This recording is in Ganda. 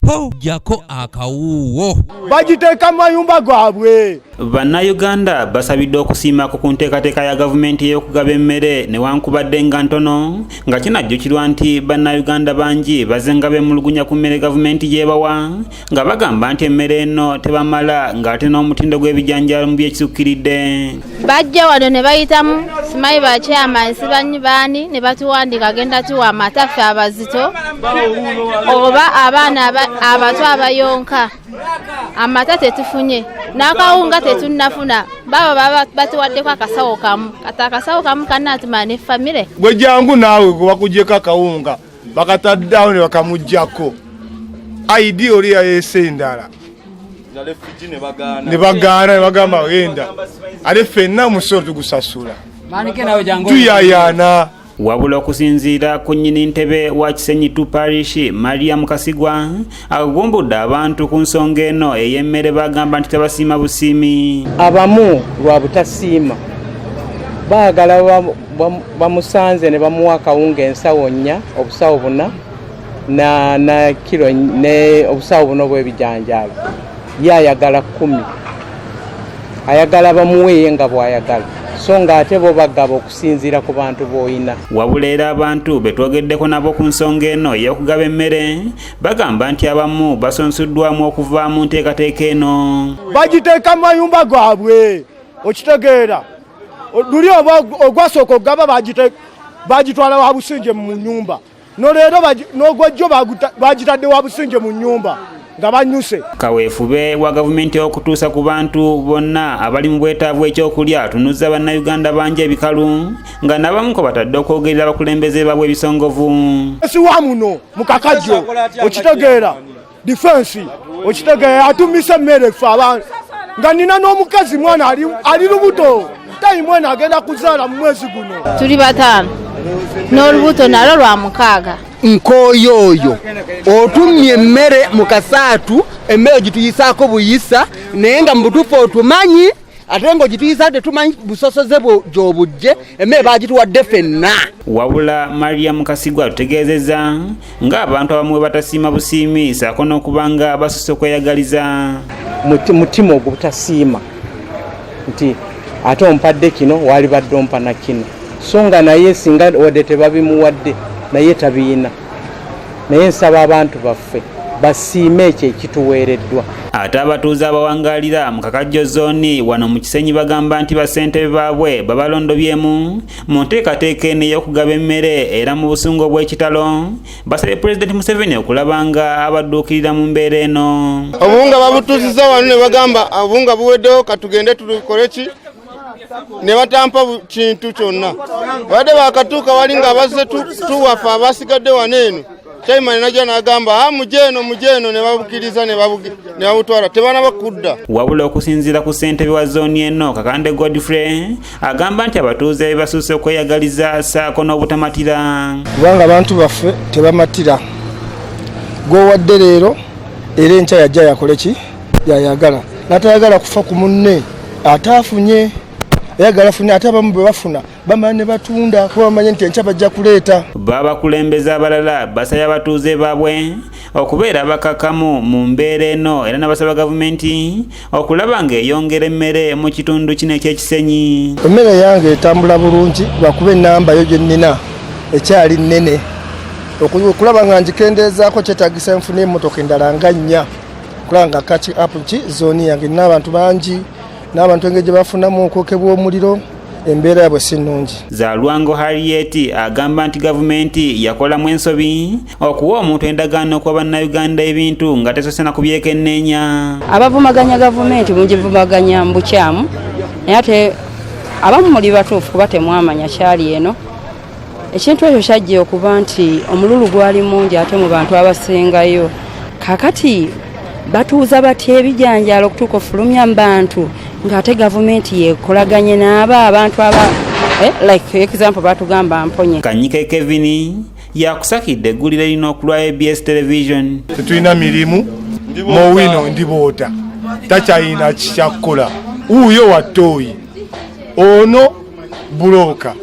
po jako akawuwo bagiteeka mayumba gwabwe. Bannayuganda basabidde okusiimako ku nteekateeka ya gavumenti ey'okugaba emmere newankubadde nga ntono nga kinajjukirwa nti bannayuganda bangi baze nga beemulugunya ku mmere gavumenti gyebawa nga bagamba nti emmere eno tebamala ng'ate n'omutindo gw'ebijanjaalo mu byekisukkiridde. Bajja wano ne bayitamu simanyi bakyama sibanyi baani ne batuwandika agenda tuwa amataffe abazito oba abaana abato abayonka amata tetufunye n'akawunga tetunnafuna baba batuwaddeko akasawo kamu kati akasawo kamu kannatumala ne famire gwe jangu naawe gwe bakugyeko akawunga bakataddawo ne bakamuggyako ID oli yayeese endala ne bagaana ne bagamba wenda ate ffenna omusolo tugusasula tuyayaana. Wabula okusinziira ku nnyini ntebe wa Kisenyi Parish Mariam Kasigwa agumbudde abantu ku nsonga eno ey'emmere bagamba nti tebasiima busiimi. Abamu lwa butasiima baagala bamusanze ne bamuwa akawunga ensawo nnya obusawo buna na kilo ne obusawo buno bw'ebijanjaalo ye ayagala 10 ayagala bamuweeye nga bw'ayagala so ng'ate bo bagaba okusinziira ku bantu b'oyina. Wabula era abantu betwogeddeko nabo ku nsonga eno ey'okugaba emmere bagamba nti abamu basonsuddwamu okuva mu nteekateeka eno. Bagiteeka mayumba gwabwe okitegeera luli ogwasooka ogaba bagitwala wa businge mu nnyumba noleero n'ogwejjo bagitadde wa businge mu nnyumba nga banyuse. Kaweefube wa gavumenti okutuusa ku bantu bonna abali mu bwetaavu ekyokulya atunuzza bannayuganda bangi ebikalu nga nabamu ko batadde okwogerera abakulembeze baabwe ebisongovu. Si wa muno mu kakajjo okitegeera defensi okitegeera atumise emmere ffe abantu nga nina n'omukazi mwana ali lubuto tayi mwena agenda kuzaala mu mwezi guno. Tuli 5 n'olubuto nalwo lwa 6. Nkoyoyo otumye emmere mu kasaatu emmere gituyisaako buyisa naye nga mu butuufu otumanyi ate ng'ogituyisa tetumanyi busosoze gy'obujje emmere baagituwadde ffenna. Wabula Mariam Kasigwa tutegeezezza ng'abantu abamu batasiima busiimi saako n'okubanga basusse okweyagaliza. Mutima ogwo butasiima nti ate ompadde kino waali badde ompa na kino so nga naye singa wadde tebabimuwadde naye tabiina naye nsaba abantu baffe basiime ekyo ekituweereddwa. Ate abatuuze abawangaalira mu Kakajjo zooni wano mu Kisenyi bagamba nti bassentebe baabwe babalondobyemu mu nteekateeka eno ey'okugaba emmere era mu busungu obw'ekitalo basabye Pulezidenti Museveni okulaba nga abadduukirira mu mbeera eno. Obuwunga babutuuzizza wano ne bagamba obuwunga buweddewo katugende tukole ki ne batampa kintu kyonna badde bakatuuka wali nga abazze tuwafe abasigadde wano eno Chairman najja n'agamba mujeno ne babukiriza ne babutwala tebana bakudda. Wabula okusinziira ku ssentebe wa zooni eno Kakande Godfrey agamba nti abatuuze basusse okweyagaliza saako n'obutamatira. Kubanga abantu baffe tebamatira gwowadde leero era enkya yajja yakole ki yayagala natayagala kufa ku munne ataafunye yagala fune ate abamu bwe bafuna bamala ne batunda kuba bamanye nti enkya bajja kuleeta. Babakulembeze abalala basabye abatuuze baabwe okubeera abakakamu mu mbeera eno era n'abasaba gavumenti okulaba ng'eyongera emmere mu kitundu kino eky'Ekisenyi. Emmere yange etambula bulungi lwakuba ennamba yo gye nnina ekyali nnene okulaba nga ngikendeezaako kyetaagisa nfuna emmotoka endala nga 4 kulaba nga kati apu ki zooni yange nina abantu bangi n'abantu engeri gye bafunamu okwokebwa omuliro embeera yabwe si nnungi. Zalwango Harriet agamba nti gavumenti yakolamu ensobi okuwa omuntu endagaano okuwa bannayuganda ebintu nga tesoose na kubyekenneenya. Abavumaganya gavumenti mugivumaganya mbukyamu naye ate abamu muli batuufu kuba temwamanya kyali eno. Ekintu ekyo kyajja okuba nti omululu gwali mungi ate mu bantu abasengayo kakati batuuza batya ebijanjaalo okutuuka ofulumya mu bantu ng'ate gavumenti yekolaganye n'aba abantu like example batugamba mponye. Kanyike Kevin yakusakidde eggulire erina okulwa ABS television. Tetulina mirimu Mowino ndiboota takyalina kikyakukola wuuyo wattooyi ono buloka